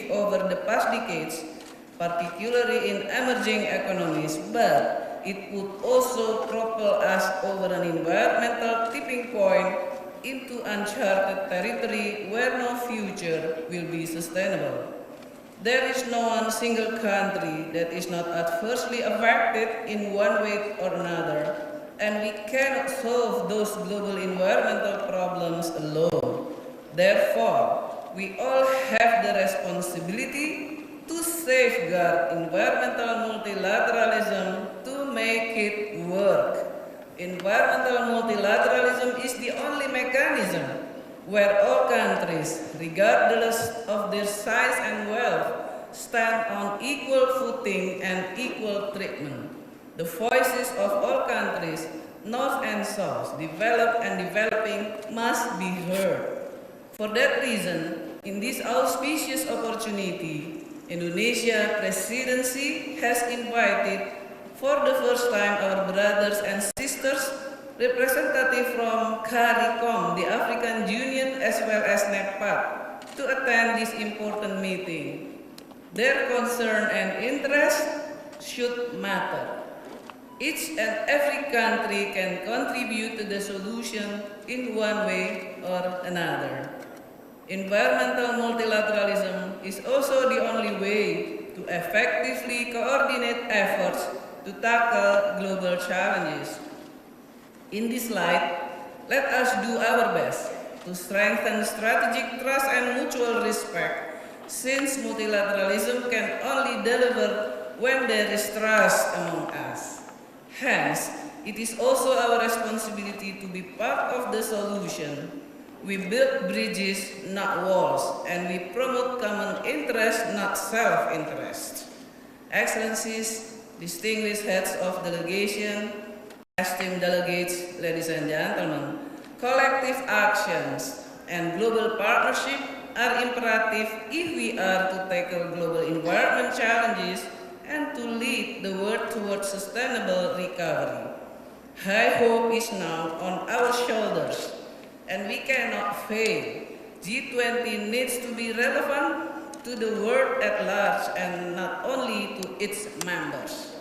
achieved over the past decades, particularly in emerging economies, but it would also propel us over an environmental tipping point into uncharted territory where no future will be sustainable. There is no one single country that is not adversely affected in one way or another, and we cannot solve those global environmental problems alone. Therefore, we all have the responsibility to safeguard environmental multilateralism to make it work. Environmental multilateralism is the only mechanism where all countries, regardless of their size and wealth, stand on equal footing and equal treatment. The voices of all countries, North and South, developed and developing, must be heard. For that reason, in this auspicious opportunity, Indonesia presidency has invited for the first time our brothers and sisters, representatives from CARICOM, the African Union, as well as NEPAD, to attend this important meeting. Their concern and interest should matter. Each and every country can contribute to the solution in one way or another. Environmental multilateralism is also the only way to effectively coordinate efforts to tackle global challenges. In this light, let us do our best to strengthen strategic trust and mutual respect, since multilateralism can only deliver when there is trust among us. Hence, it is also our responsibility to be part of the solution. We build bridges, not walls, and we promote common interest, not self-interest. Excellencies, distinguished heads of delegation, esteemed delegates, ladies and gentlemen, collective actions and global partnership are imperative if we are to tackle global environment challenges and to lead the world towards sustainable recovery. High hope is now on our shoulders, and we cannot fail. G20 needs to be relevant to the world at large and not only to its members.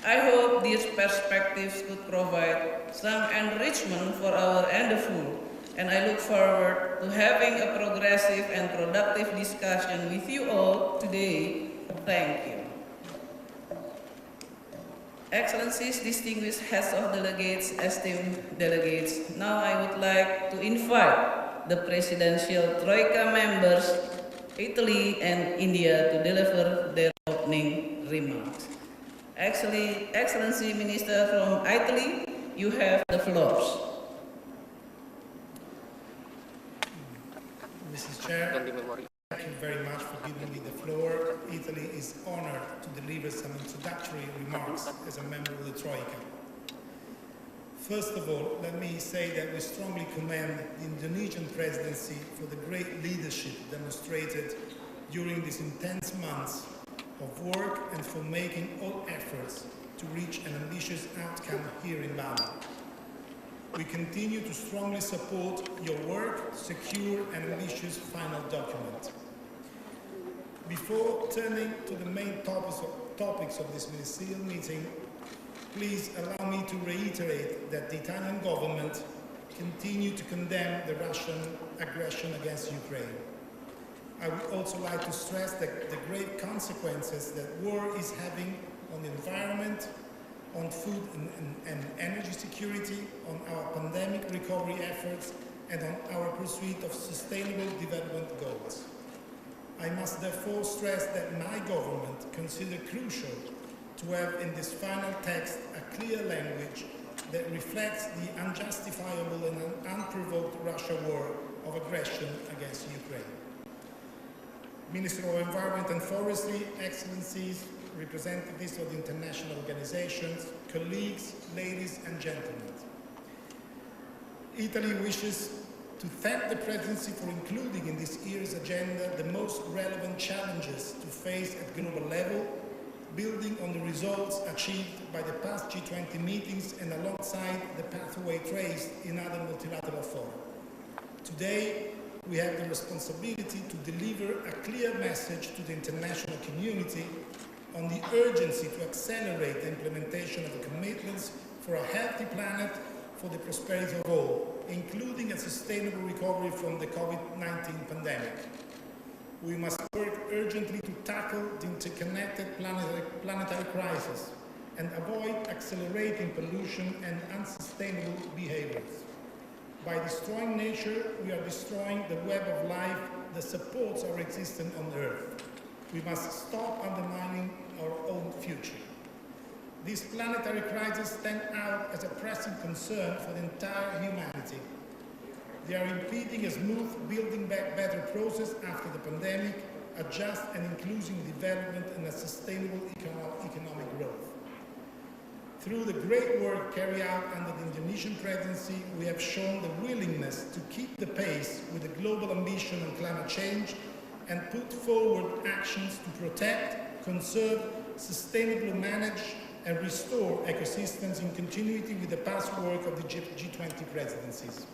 I hope these perspectives could provide some enrichment for our endeavor, and I look forward to having a progressive and productive discussion with you all today. Thank you. Excellencies, distinguished heads of delegates, esteemed delegates, now I would like to invite the presidential Troika members, Italy and India, to deliver their opening remarks. Excellency Minister from Italy, you have the floor. Mrs. Chair, thank you very much for giving me the floor. Italy is honored to deliver some introductory remarks as a member of the Troika. First of all, let me say that we strongly commend the Indonesian presidency for the great leadership demonstrated during these intense months of work and for making all efforts to reach an ambitious outcome here in Bali. We continue to strongly support your work to secure an ambitious final document. Before turning to the main topics of this ministerial meeting, please allow me to reiterate that the Italian government continues to condemn the Russian aggression against Ukraine. I would also like to stress that the grave consequences that war is having on the environment, on food and energy security, on our pandemic recovery efforts, and on our pursuit of sustainable development goals. I must therefore stress that my government considers crucial to have in this final text a clear language that reflects the unjustifiable and unprovoked Russia war of aggression against Ukraine. Minister of Environment and Forestry, Excellencies, representatives of the international organizations, colleagues, ladies and gentlemen. Italy wishes to thank the Presidency for including in this year's agenda the most relevant challenges to face at global level, building on the results achieved by the past G20 meetings and alongside the pathway traced in other multilateral fora. Today, we have the responsibility to deliver a clear message to the international community on the urgency to accelerate the implementation of the commitments for a healthy planet for the prosperity of all, including a sustainable recovery from the COVID-19 pandemic. We must work urgently to tackle the interconnected planetary crisis and avoid accelerating pollution and unsustainable behaviors. By destroying nature, we are destroying the web of life that supports our existence on Earth. We must stop undermining our own future. These planetary crises stand out as a pressing concern for the entire humanity. They are impeding a smooth building back better process after the pandemic, a just and inclusive development and a sustainable economic growth. Through the great work carried out under the Indonesian presidency, we have shown the willingness to keep the pace with the global ambition on climate change and put forward actions to protect, conserve, sustainably manage and restore ecosystems in continuity with the past work of the G20 presidencies.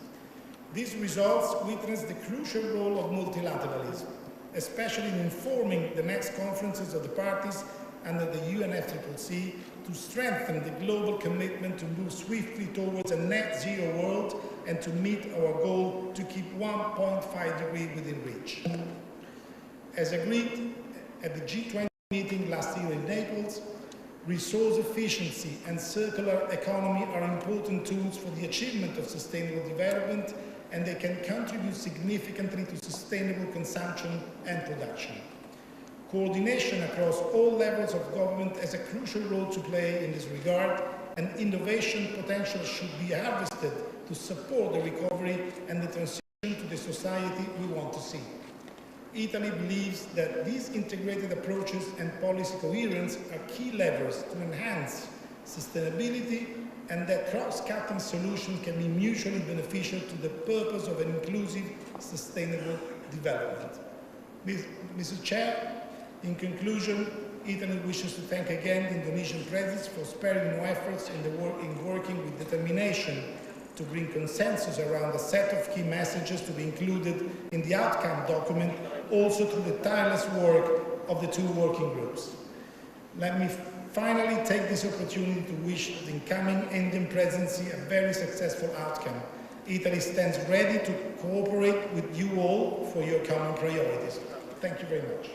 These results witness the crucial role of multilateralism, especially in informing the next conferences of the parties under the UNFCCC to strengthen the global commitment to move swiftly towards a net zero world and to meet our goal to keep 1.5 degrees within reach. As agreed at the G20 meeting last year in Naples, resource efficiency and circular economy are important tools for the achievement of sustainable development, and they can contribute significantly to sustainable consumption and production. Coordination across all levels of government has a crucial role to play in this regard, and innovation potential should be harvested to support the recovery and the transition to the society we want to see. Italy believes that these integrated approaches and policy coherence are key levers to enhance sustainability, and that cross-cutting solutions can be mutually beneficial to the purpose of an inclusive, sustainable development. Mr. Chair, in conclusion, Italy wishes to thank again the Indonesian presidency for sparing no efforts in working with determination to bring consensus around a set of key messages to be included in the outcome document, also through the tireless work of the two working groups. Let me finally take this opportunity to wish the incoming Indian presidency a very successful outcome. Italy stands ready to cooperate with you all for your common priorities. Thank you very much.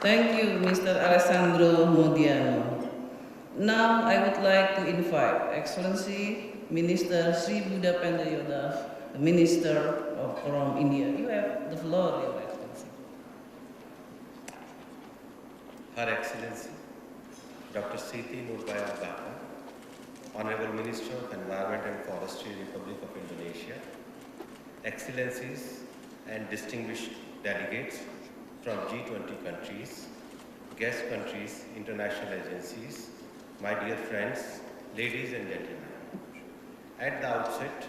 Thank you, Mr. Alessandro Modiano. Now I would like to invite Excellency Minister Sri Buddha Pendayoda, the Minister from India. You have the floor, Your Excellency. Her Excellency, Dr. Siti Nurbaya Baka, Honorable Minister of Environment and Forestry, Republic of Indonesia, Excellencies and distinguished delegates from G20 countries, guest countries, international agencies, my dear friends, ladies and gentlemen. At the outset,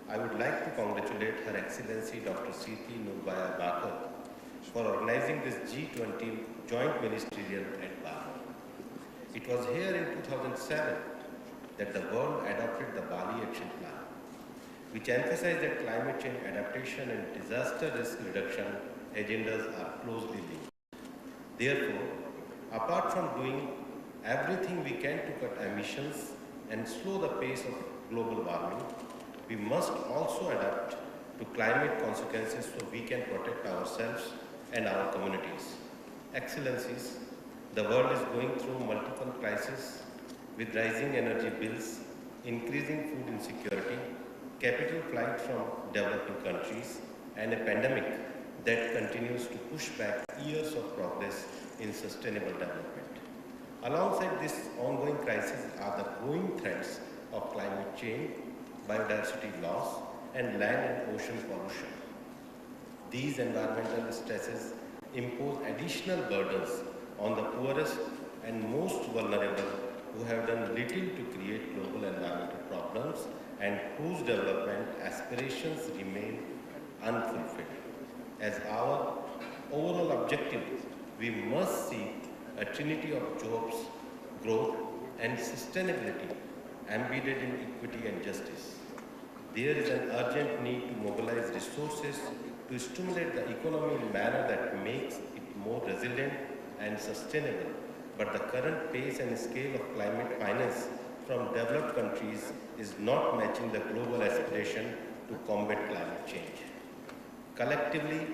I would like to congratulate Her Excellency Dr. Siti Nurbaya Baka for organizing this G20 joint ministerial at Bali. It was here in 2007 that the world adopted the Bali Action Plan, which emphasized that climate change adaptation and disaster risk reduction agendas are closely linked. Therefore, apart from doing everything we can to cut emissions and slow the pace of global warming, we must also adapt to climate consequences so we can protect ourselves and our communities. Excellencies, the world is going through multiple crises with rising energy bills, increasing food insecurity, capital flight from developing countries, and a pandemic that continues to push back years of progress in sustainable development. Alongside this ongoing crisis are the growing threats of climate change, biodiversity loss, and land and ocean pollution. These environmental stresses impose additional burdens on the poorest and most vulnerable who have done little to create global environmental problems and whose development aspirations remain unfulfilled. As our overall objective, we must seek a trinity of jobs, growth, and sustainability embedded in equity and justice. There is an urgent need to mobilize resources to stimulate the economy in a manner that makes it more resilient and sustainable. But the current pace and scale of climate finance from developed countries is not matching the global aspiration to combat climate change. Collectively,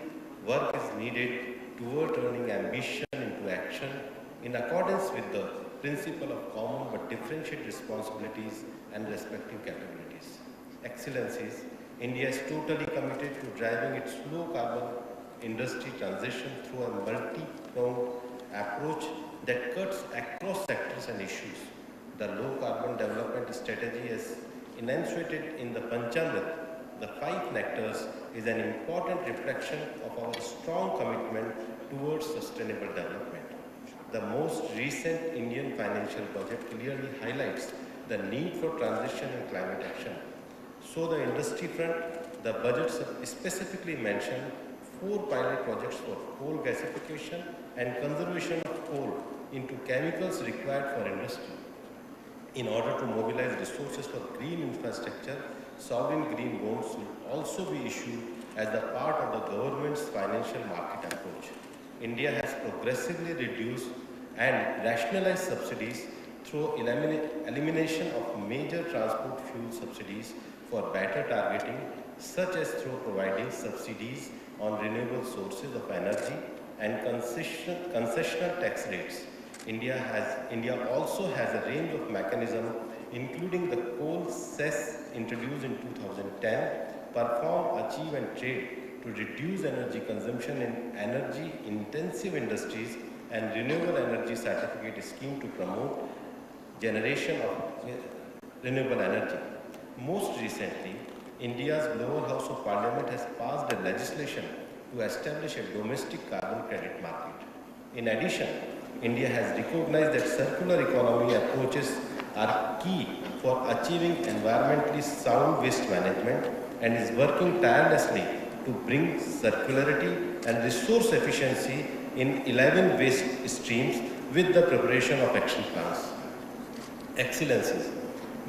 work is needed toward turning ambition into action in accordance with the principle of common but differentiated responsibilities and respective capabilities. Excellencies, India is totally committed to driving its low-carbon industry transition through a multi-pronged approach that cuts across sectors and issues. The low-carbon development strategy is enunciated in the Panchamrit, the 5 nectars, is an important reflection of our strong commitment towards sustainable development. The most recent Indian financial budget clearly highlights the need for transition and climate action. So the industry front, the budget specifically mentioned 4 pilot projects for coal gasification and conservation of coal into chemicals required for industry. In order to mobilize resources for green infrastructure, sovereign green bonds will also be issued as a part of the government's financial market approach. India has progressively reduced and rationalized subsidies through elimination of major transport fuel subsidies for better targeting, such as through providing subsidies on renewable sources of energy and concessional tax rates. India also has a range of mechanisms, including the coal cess introduced in 2010, perform, achieve and trade to reduce energy consumption in energy-intensive industries and renewable energy certificate scheme to promote generation of renewable energy. Most recently, India's lower house of parliament has passed a legislation to establish a domestic carbon credit market. In addition, India has recognized that circular economy approaches are key for achieving environmentally sound waste management and is working tirelessly to bring circularity and resource efficiency in 11 waste streams with the preparation of action plans. Excellencies,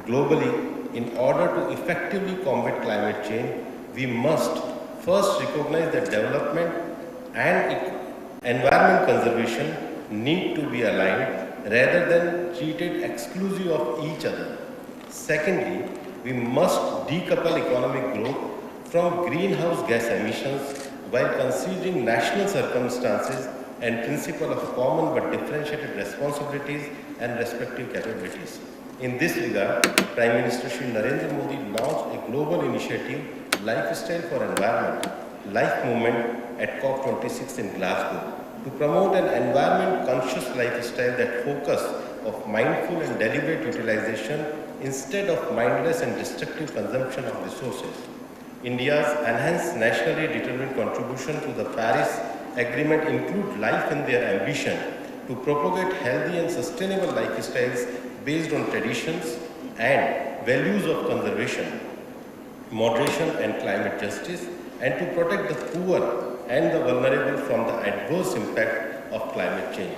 globally, in order to effectively combat climate change, we must first recognize that development and environment conservation need to be aligned rather than treated exclusive of each other. Secondly, we must decouple economic growth from greenhouse gas emissions while considering national circumstances and principle of common but differentiated responsibilities and respective capabilities. In this regard, Prime Minister Shri Narendra Modi launched a global initiative, Lifestyle for Environment, Life Movement at COP26 in Glasgow, to promote an environment-conscious lifestyle that focuses of mindful and deliberate utilization instead of mindless and destructive consumption of resources. India's enhanced nationally determined contribution to the Paris Agreement include life in their ambition to propagate healthy and sustainable lifestyles based on traditions and values of conservation, moderation and climate justice, and to protect the poor and the vulnerable from the adverse impact of climate change.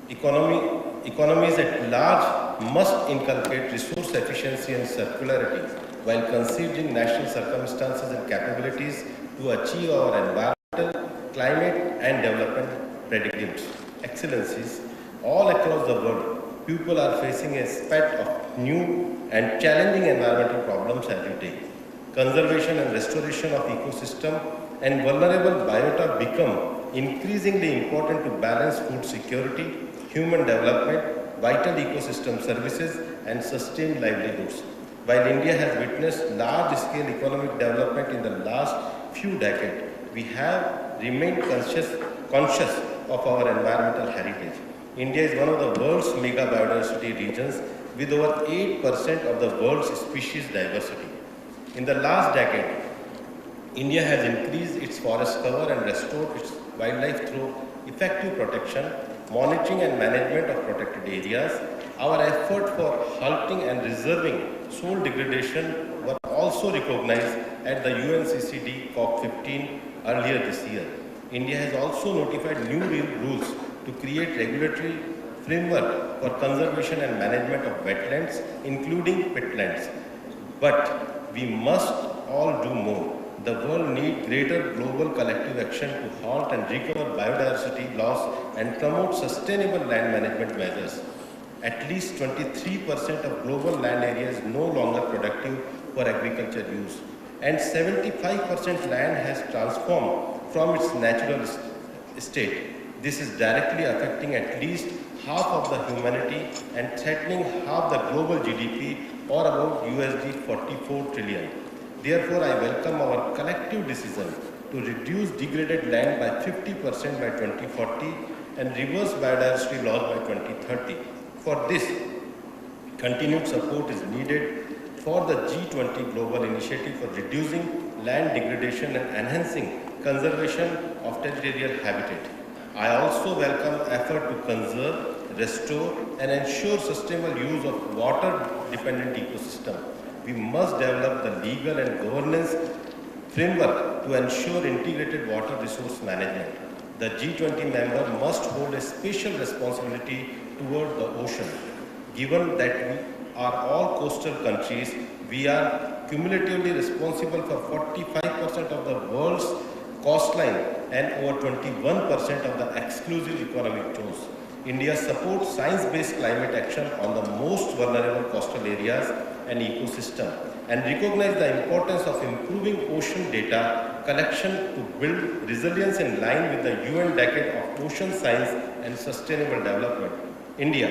Economies at large must inculcate resource efficiency and circularity while considering national circumstances and capabilities to achieve our environmental, climate and development predicaments. Excellencies, all across the world, people are facing a spate of new and challenging environmental problems every day. Conservation and restoration of ecosystem and vulnerable biota become increasingly important to balance food security, human development, vital ecosystem services and sustained livelihoods. While India has witnessed large-scale economic development in the last few decades, we have remained conscious of our environmental heritage. India is one of the world's mega biodiversity regions with over 8% of the world's species diversity. In the last decade, India has increased its forest cover and restored its wildlife through effective protection, monitoring and management of protected areas. Our effort for halting and reserving soil degradation were also recognized at the UNCCD COP15 earlier this year. India has also notified new rules to create regulatory framework for conservation and management of wetlands, including peatlands. But we must all do more. The world needs greater global collective action to halt and recover biodiversity loss and promote sustainable land management measures. At least 23% of global land area is no longer productive for agriculture use, and 75% land has transformed from its natural state. This is directly affecting at least half of the humanity and threatening half the global GDP, or about USD 44 trillion. Therefore, I welcome our collective decision to reduce degraded land by 50% by 2040 and reverse biodiversity loss by 2030. For this, continued support is needed for the G20 Global Initiative for reducing land degradation and enhancing conservation of territorial habitat. I also welcome effort to conserve, restore, and ensure sustainable use of water-dependent ecosystem. We must develop the legal and governance framework to ensure integrated water resource management. The G20 member must hold a special responsibility toward the ocean. Given that we are all coastal countries, we are cumulatively responsible for 45% of the world's coastline and over 21% of the exclusive economic zones. India supports science-based climate action on the most vulnerable coastal areas and ecosystem, and recognize the importance of improving ocean data collection to build resilience in line with the UN Decade of Ocean Science and Sustainable Development. India,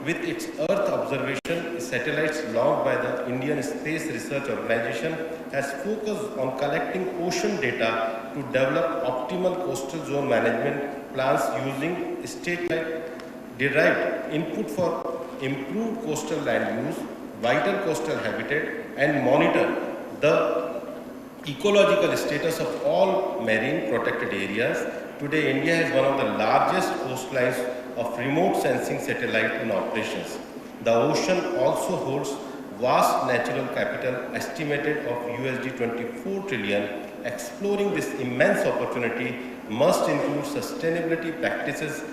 with its Earth observation satellites launched by the Indian Space Research Organization, has focused on collecting ocean data to develop optimal coastal zone management plans using state-derived input for improved coastal land use, vital coastal habitat, and monitor the ecological status of all marine protected areas. Today, India has one of the largest coastlines of remote sensing satellite in operations. The ocean also holds vast natural capital estimated of USD 24 trillion. Exploring this immense opportunity must include sustainability practices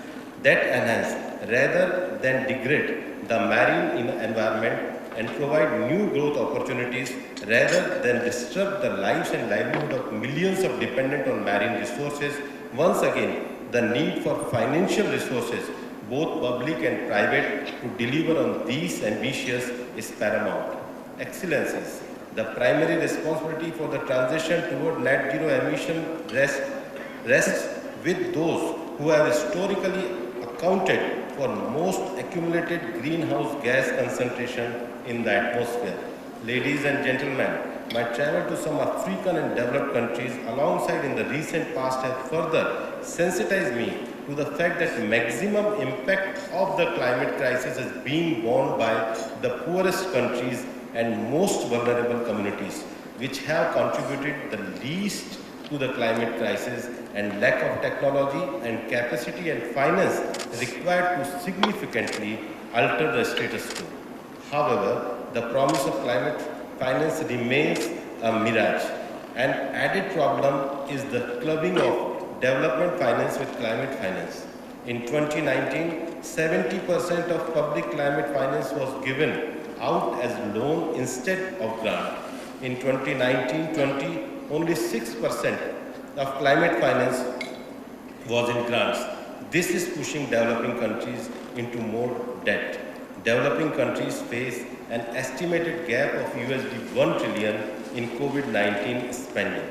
that enhance rather than degrade the marine environment and provide new growth opportunities rather than disrupt the lives and livelihood of millions of dependent on marine resources. Once again, the need for financial resources, both public and private, to deliver on these ambitions is paramount. Excellencies, the primary responsibility for the transition toward net zero emission rests with those who have historically accounted for most accumulated greenhouse gas concentration in the atmosphere. Ladies and gentlemen, my travel to some African and developed countries alongside in the recent past have further sensitized me to the fact that maximum impact of the climate crisis is being borne by the poorest countries and most vulnerable communities, which have contributed the least to the climate crisis, and lack of technology and capacity and finance required to significantly alter the status quo. However, the promise of climate finance remains a mirage. An added problem is the clubbing of development finance with climate finance. In 2019, 70% of public climate finance was given out as loan instead of grant. In 2019-20, only 6% of climate finance was in grants. This is pushing developing countries into more debt. Developing countries face an estimated gap of USD 1 trillion in COVID-19 spending.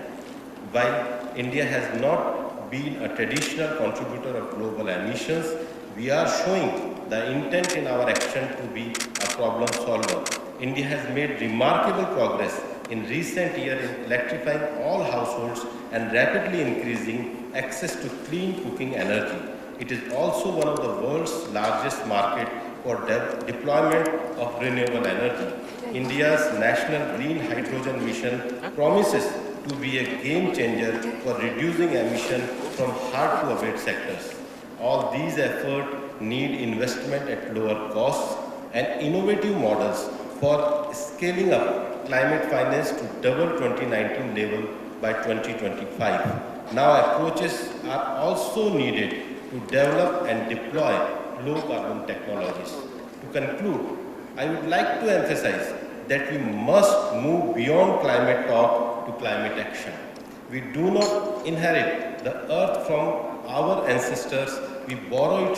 While India has not been a traditional contributor of global emissions, we are showing the intent in our action to be a problem solver. India has made remarkable progress in recent years in electrifying all households and rapidly increasing access to clean cooking energy. It is also one of the world's largest markets for deployment of renewable energy. India's national green hydrogen mission promises to be a game changer for reducing emission from hard to abate sectors. All these efforts need investment at lower costs and innovative models for scaling up climate finance to double 2019 level by 2025. Now approaches are also needed to develop and deploy low carbon technologies. To conclude, I would like to emphasize that we must move beyond climate talk to climate action. We do not inherit the earth from our ancestors, we borrow it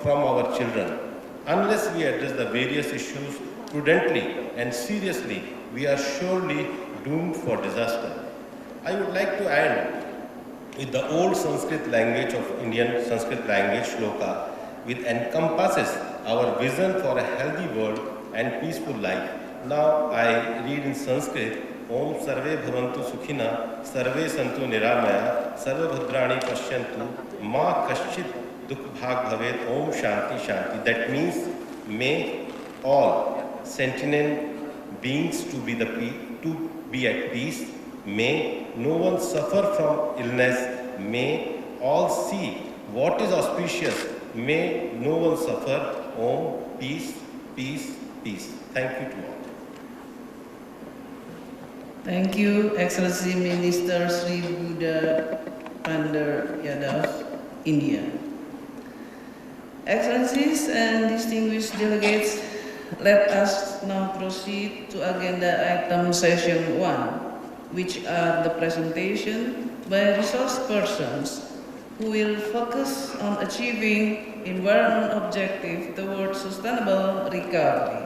from our children. Unless we address the various issues prudently and seriously, we are surely doomed for disaster. I would like to end with the old Sanskrit language of Indian Sanskrit language shloka, which encompasses our vision for a healthy world and peaceful life. Now I read in Sanskrit, Om Sarve Bhavantu Sukhina, Sarve Santu Niramaya, Sarva Bhadrani Pashyantu, Ma Kaschit Dukh Bhag Bhavet, Om Shanti Shanti. That means, may all sentient beings to be at peace. May no one suffer from illness. May all see what is auspicious. May no one suffer. Om, peace, peace, peace. Thank you to all. Thank you, Excellency Minister Sri Buddha Pandar Yadav, India. Excellencies and distinguished delegates, let us now proceed to agenda item session 1, which are the presentation by resource persons who will focus on achieving environment objective towards sustainable recovery.